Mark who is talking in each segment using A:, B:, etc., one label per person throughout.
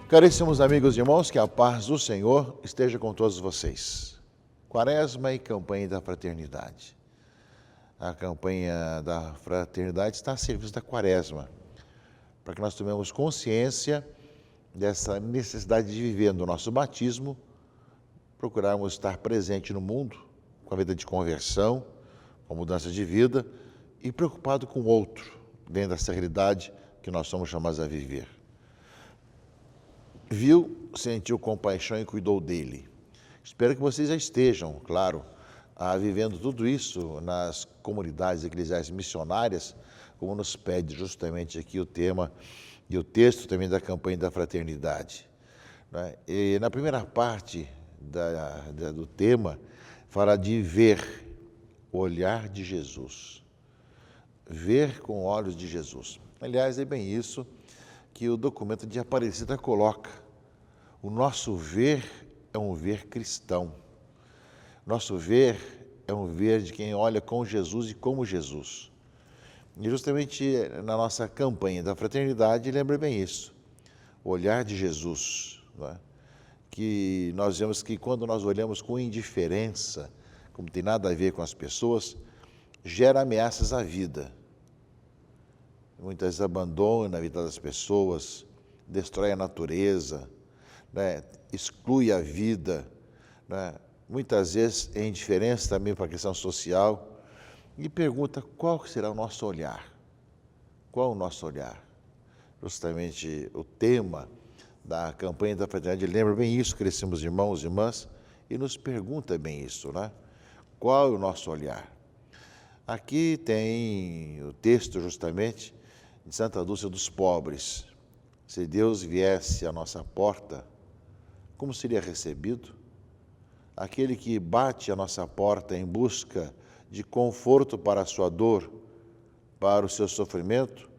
A: Caríssimos amigos e irmãos, que a paz do Senhor esteja com todos vocês. Quaresma e campanha da fraternidade. A campanha da fraternidade está a serviço da Quaresma, para que nós tomemos consciência dessa necessidade de viver no nosso batismo, procurarmos estar presente no mundo, com a vida de conversão, com mudança de vida e preocupado com o outro, dentro dessa realidade que nós somos chamados a viver. Viu, sentiu compaixão e cuidou dele. Espero que vocês já estejam, claro, vivendo tudo isso nas comunidades eclesiais missionárias, como nos pede justamente aqui o tema e o texto também da campanha da fraternidade. E na primeira parte do tema, fala de ver, o olhar de Jesus. Ver com olhos de Jesus. Aliás, é bem isso que o documento de Aparecida coloca. O nosso ver é um ver cristão. Nosso ver é um ver de quem olha com Jesus e como Jesus. E justamente na nossa campanha da fraternidade, lembra bem isso. O olhar de Jesus. Não é? Que nós vemos que quando nós olhamos com indiferença, como tem nada a ver com as pessoas, gera ameaças à vida. Muitas vezes abandona a vida das pessoas, destrói a natureza, né? Exclui a vida, né? Muitas vezes é indiferença também para a questão social, e pergunta qual será o nosso olhar. Qual o nosso olhar? Justamente o tema da campanha da fraternidade lembra bem isso, crescemos irmãos e irmãs, e nos pergunta bem isso, né? Qual é o nosso olhar? Aqui tem o texto justamente de Santa Lúcia dos Pobres. Se Deus viesse à nossa porta, como seria recebido? Aquele que bate à nossa porta em busca de conforto para a sua dor, para o seu sofrimento,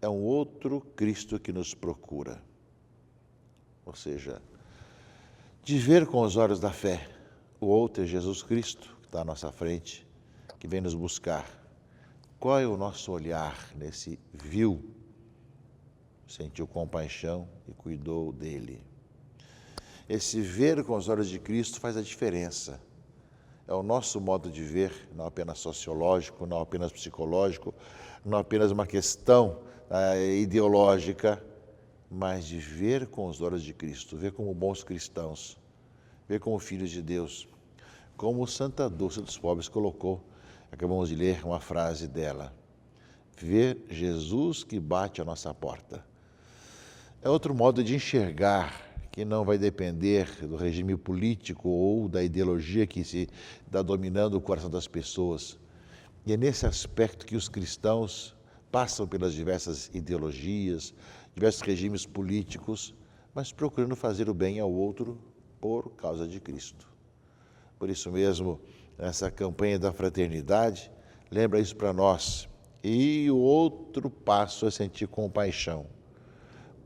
A: é um outro Cristo que nos procura. Ou seja, de ver com os olhos da fé, o outro é Jesus Cristo, que está à nossa frente, que vem nos buscar. Qual é o nosso olhar nesse viu, sentiu compaixão e cuidou dele? Esse ver com os olhos de Cristo faz a diferença. É o nosso modo de ver, não apenas sociológico, não apenas psicológico, não apenas uma questão ideológica, mas de ver com os olhos de Cristo, ver como bons cristãos, ver como filhos de Deus, como Santa Lúcia dos Pobres colocou. Acabamos de ler uma frase dela. Ver Jesus que bate à nossa porta. É outro modo de enxergar, que não vai depender do regime político ou da ideologia que se está dominando o coração das pessoas. E é nesse aspecto que os cristãos passam pelas diversas ideologias, diversos regimes políticos, mas procurando fazer o bem ao outro por causa de Cristo. Por isso mesmo, essa campanha da fraternidade lembra isso para nós. E o outro passo é sentir compaixão.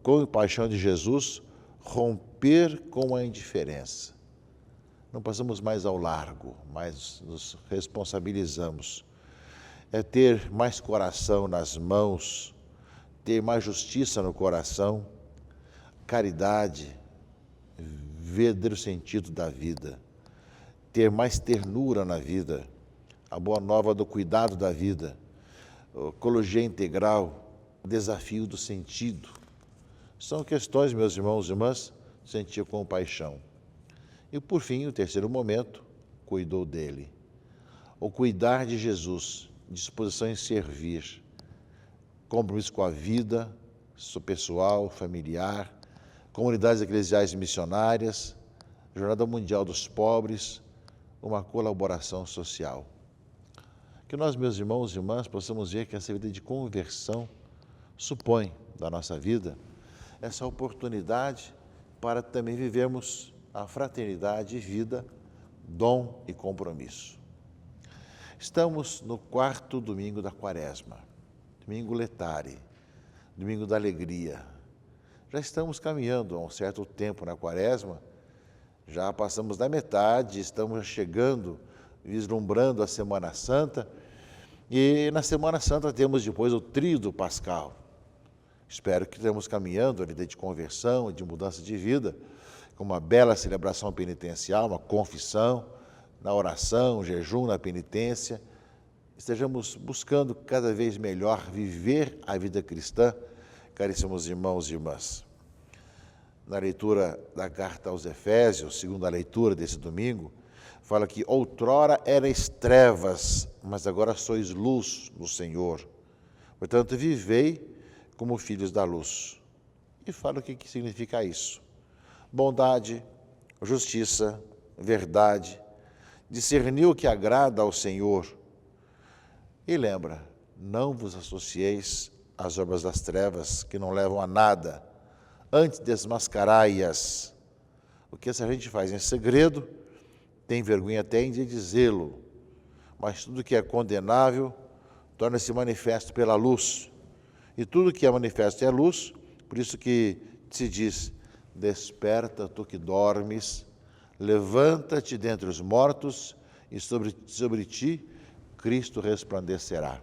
A: Compaixão de Jesus, romper com a indiferença. Não passamos mais ao largo, mas nos responsabilizamos. É ter mais coração nas mãos, ter mais justiça no coração, caridade, verdadeiro sentido da vida, ter mais ternura na vida, a boa nova do cuidado da vida, ecologia integral, desafio do sentido. São questões, meus irmãos e irmãs, sentir compaixão. E, por fim, o terceiro momento, cuidou dele. O cuidar de Jesus, disposição em servir, compromisso com a vida, pessoal, familiar, comunidades eclesiais missionárias, Jornada Mundial dos Pobres, uma colaboração social. Que nós, meus irmãos e irmãs, possamos ver que essa vida de conversão supõe da nossa vida essa oportunidade para também vivermos a fraternidade, vida, dom e compromisso. Estamos no 4º domingo da Quaresma, domingo letare, domingo da alegria. Já estamos caminhando há um certo tempo na Quaresma, já passamos da metade, estamos chegando, vislumbrando a Semana Santa, e na Semana Santa temos depois o Tríduo Pascal. Espero que estejamos caminhando a vida de conversão, de mudança de vida, com uma bela celebração penitencial, uma confissão, na oração, jejum, na penitência. Estejamos buscando cada vez melhor viver a vida cristã, caríssimos irmãos e irmãs. Na leitura da carta aos Efésios, segunda leitura desse domingo, fala que outrora erais trevas, mas agora sois luz no Senhor. Portanto, vivei como filhos da luz. E fala o que significa isso. Bondade, justiça, verdade, discernir o que agrada ao Senhor. E lembra, não vos associeis às obras das trevas, que não levam a nada. Antes desmascarai-as. O que essa gente faz em segredo, tem vergonha até de dizê-lo. Mas tudo que é condenável, torna-se manifesto pela luz. E tudo que é manifesto é luz, por isso que se diz, desperta tu que dormes, levanta-te dentre os mortos, e sobre ti Cristo resplandecerá.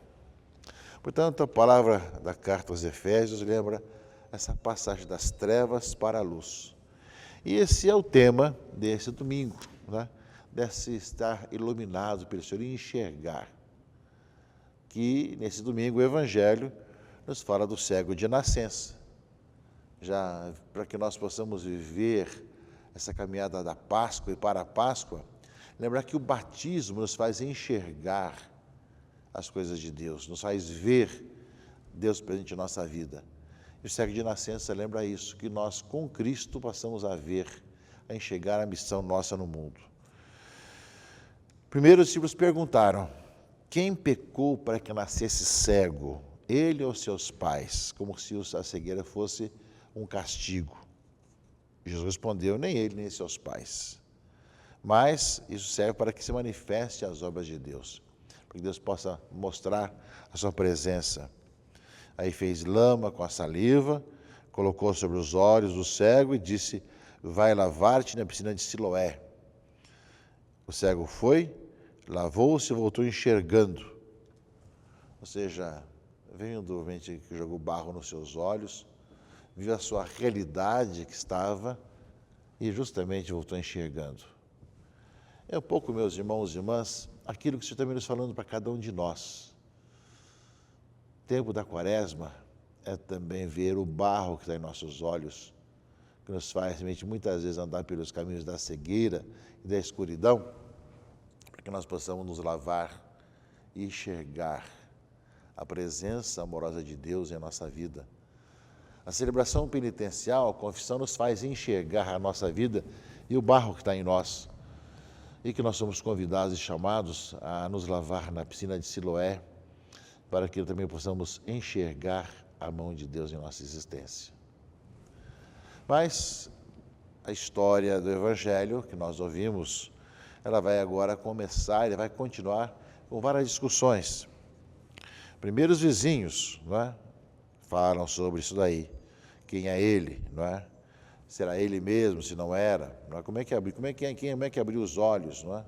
A: Portanto, a palavra da carta aos Efésios lembra essa passagem das trevas para a luz. E esse é o tema desse domingo, né? Desse estar iluminado pelo Senhor e enxergar. Que nesse domingo o Evangelho nos fala do cego de nascença. Já para que nós possamos viver essa caminhada da Páscoa e para a Páscoa, lembrar que o batismo nos faz enxergar as coisas de Deus, nos faz ver Deus presente em nossa vida. E o cego de nascença lembra isso, que nós com Cristo passamos a ver, a enxergar a missão nossa no mundo. Primeiro os discípulos perguntaram, quem pecou para que nascesse cego? Ele ou seus pais? Como se a cegueira fosse um castigo. Jesus respondeu, nem ele, nem seus pais. Mas isso serve para que se manifeste as obras de Deus, para que Deus possa mostrar a sua presença. Aí fez lama com a saliva, colocou sobre os olhos do cego e disse, vai lavar-te na piscina de Siloé. O cego foi, lavou-se e voltou enxergando. Ou seja, vendo gente que jogou barro nos seus olhos, viu a sua realidade que estava e justamente voltou enxergando. É um pouco, meus irmãos e irmãs, aquilo que o Senhor está nos falando para cada um de nós. O tempo da Quaresma é também ver o barro que está em nossos olhos, que nos faz muitas vezes andar pelos caminhos da cegueira e da escuridão, para que nós possamos nos lavar e enxergar a presença amorosa de Deus em nossa vida. A celebração penitencial, a confissão, nos faz enxergar a nossa vida e o barro que está em nós. E que nós somos convidados e chamados a nos lavar na piscina de Siloé, para que também possamos enxergar a mão de Deus em nossa existência. Mas a história do Evangelho que nós ouvimos, ela vai agora começar, ela vai continuar com várias discussões. Primeiro os vizinhos, não é? Falam sobre isso daí. Quem é ele, não é? Será ele mesmo, se não era? Não é? Como é que abriu os olhos, não é?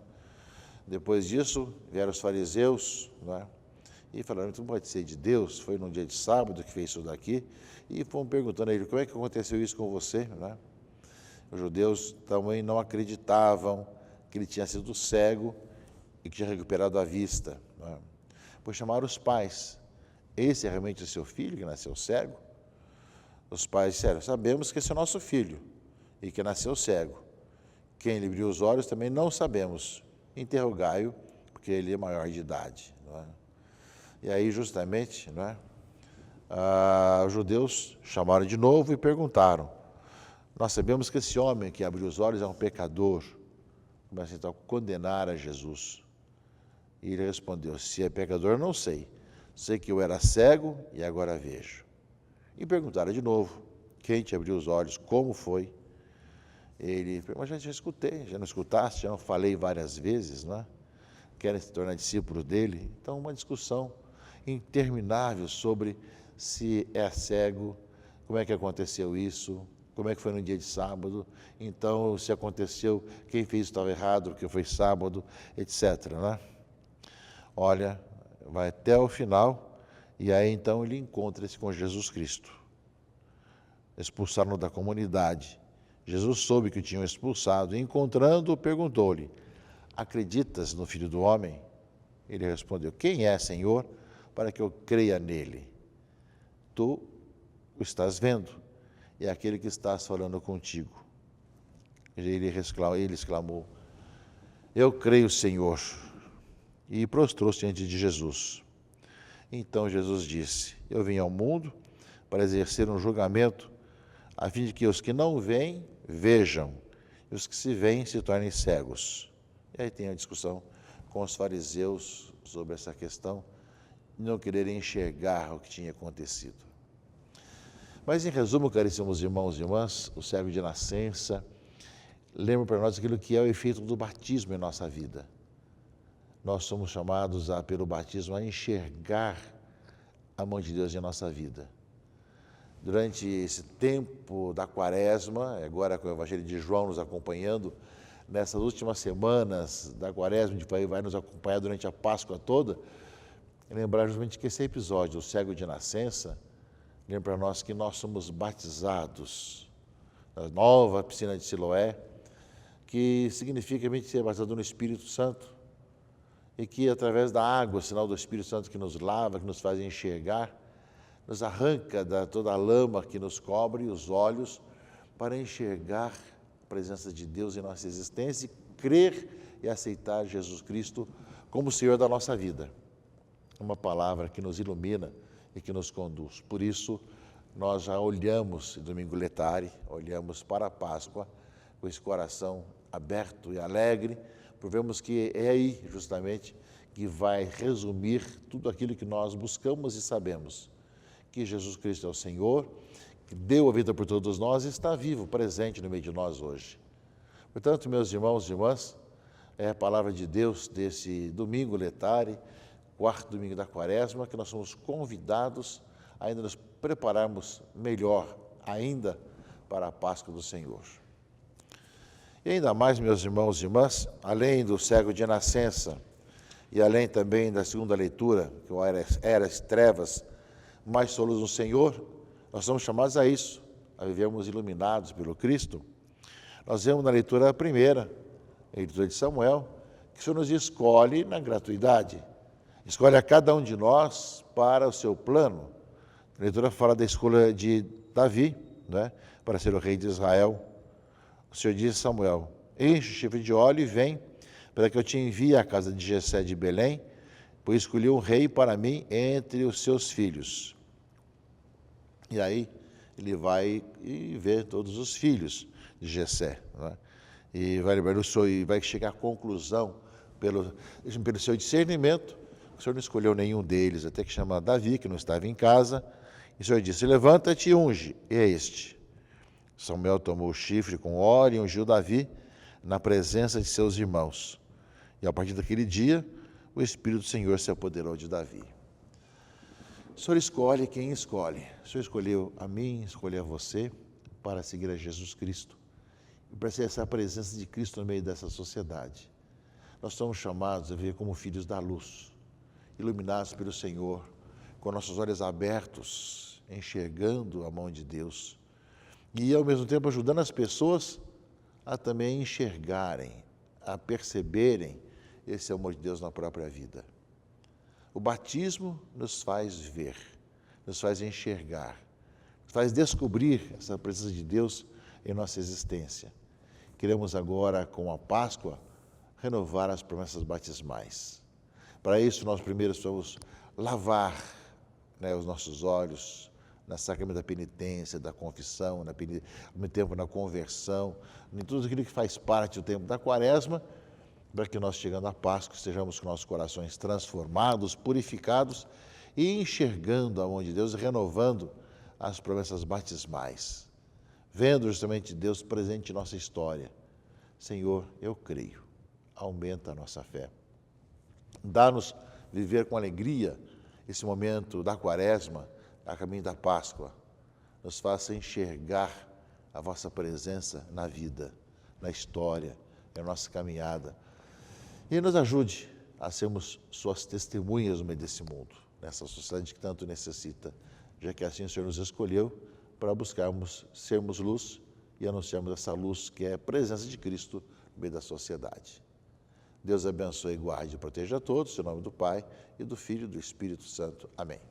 A: Depois disso, vieram os fariseus, não é? E falaram, então pode ser de Deus, foi num dia de sábado que fez isso daqui, e foram perguntando a ele, como é que aconteceu isso com você, não é? Os judeus também não acreditavam que ele tinha sido cego e que tinha recuperado a vista, não é? Pois chamaram os pais. Esse é realmente o seu filho que nasceu cego? Os pais disseram, sabemos que esse é o nosso filho e que nasceu cego. Quem lhe abriu os olhos também não sabemos. Interrogai-o, porque ele é maior de idade. Não é? E aí, justamente, não é? Os judeus chamaram de novo e perguntaram, nós sabemos que esse homem que abriu os olhos é um pecador. Começa então a condenar a Jesus. E ele respondeu, se é pecador, não sei. Sei que eu era cego e agora vejo. E perguntaram de novo, quem te abriu os olhos, como foi? Ele, mas já escutei, já não escutaste, já não falei várias vezes, não é? Querem se tornar discípulos dele. Então, uma discussão interminável sobre se é cego, como é que aconteceu isso, como é que foi no dia de sábado, então, se aconteceu, quem fez estava errado, porque foi sábado, etc., não é? Olha, vai até o final, e aí então ele encontra-se com Jesus Cristo. expulsaram-no da comunidade. Jesus soube que o tinham expulsado e, encontrando-o, perguntou-lhe: acreditas no Filho do Homem? Ele respondeu: quem é, Senhor, para que eu creia nele? Tu o estás vendo, e é aquele que estás falando contigo. Ele exclamou: eu creio, Senhor, e prostrou-se diante de Jesus. Então Jesus disse: eu vim ao mundo para exercer um julgamento, a fim de que os que não veem, vejam, e os que se veem se tornem cegos. E aí tem a discussão com os fariseus sobre essa questão, de não quererem enxergar o que tinha acontecido. Mas, em resumo, caríssimos irmãos e irmãs, o cego de nascença lembra para nós aquilo que é o efeito do batismo em nossa vida. Nós somos chamados, pelo batismo, a enxergar a mão de Deus em nossa vida. Durante esse tempo da Quaresma, agora com o Evangelho de João nos acompanhando, nessas últimas semanas da Quaresma, que vai nos acompanhar durante a Páscoa toda, lembrar justamente que esse episódio, o cego de nascença, lembra para nós que nós somos batizados na nova piscina de Siloé, que significa a gente ser batizado no Espírito Santo, e que através da água, sinal do Espírito Santo que nos lava, que nos faz enxergar, nos arranca toda a lama que nos cobre os olhos para enxergar a presença de Deus em nossa existência e crer e aceitar Jesus Cristo como Senhor da nossa vida. Uma palavra que nos ilumina e que nos conduz. Por isso, nós já olhamos, domingo letare, olhamos para a Páscoa com esse coração aberto e alegre, por vermos que é aí, justamente, que vai resumir tudo aquilo que nós buscamos e sabemos. Que Jesus Cristo é o Senhor, que deu a vida por todos nós e está vivo, presente no meio de nós hoje. Portanto, meus irmãos e irmãs, é a palavra de Deus desse domingo letare, quarto domingo da Quaresma, que nós somos convidados a ainda nos prepararmos melhor ainda para a Páscoa do Senhor. E ainda mais, meus irmãos e irmãs, além do cego de nascença e além também da segunda leitura, que era as trevas, mais solos no Senhor, nós somos chamados a isso, a vivermos iluminados pelo Cristo. Nós vemos na leitura primeira, a leitura de Samuel, que o Senhor nos escolhe na gratuidade, escolhe a cada um de nós para o seu plano. A leitura fala da escolha de Davi, né, para ser o rei de Israel. O Senhor disse a Samuel: enche o chifre de óleo e vem, para que eu te envie à casa de Jessé de Belém, pois escolhi um rei para mim entre os seus filhos. E aí ele vai e vê todos os filhos de Jessé, né? E vai chegar à conclusão, pelo seu discernimento, o Senhor não escolheu nenhum deles, até que chama Davi, que não estava em casa, e o Senhor disse: levanta-te e unge, e é este. Samuel tomou o chifre com óleo e ungiu Davi na presença de seus irmãos. E a partir daquele dia, o Espírito do Senhor se apoderou de Davi. O Senhor escolhe quem escolhe. O Senhor escolheu a mim, escolheu a você para seguir a Jesus Cristo e para ser essa presença de Cristo no meio dessa sociedade. Nós somos chamados a viver como filhos da luz, iluminados pelo Senhor, com nossos olhos abertos, enxergando a mão de Deus e, ao mesmo tempo, ajudando as pessoas a também enxergarem, a perceberem esse amor de Deus na própria vida. O batismo nos faz ver, nos faz enxergar, nos faz descobrir essa presença de Deus em nossa existência. Queremos agora, com a Páscoa, renovar as promessas batismais. Para isso, nós primeiro vamos lavar, né, os nossos olhos na sacramento da penitência, da confissão, ao mesmo tempo na conversão, em tudo aquilo que faz parte do tempo da Quaresma, para que nós, chegando à Páscoa, estejamos com nossos corações transformados, purificados e enxergando a mão de Deus e renovando as promessas batismais, vendo justamente Deus presente em nossa história. Senhor, eu creio, aumenta a nossa fé. Dá-nos viver com alegria esse momento da Quaresma, a caminho da Páscoa. Nos faça enxergar a vossa presença na vida, na história, na nossa caminhada. E nos ajude a sermos suas testemunhas no meio desse mundo, nessa sociedade que tanto necessita, já que assim o Senhor nos escolheu para buscarmos sermos luz e anunciarmos essa luz que é a presença de Cristo no meio da sociedade. Deus abençoe, guarde e proteja a todos, em nome do Pai, e do Filho e do Espírito Santo. Amém.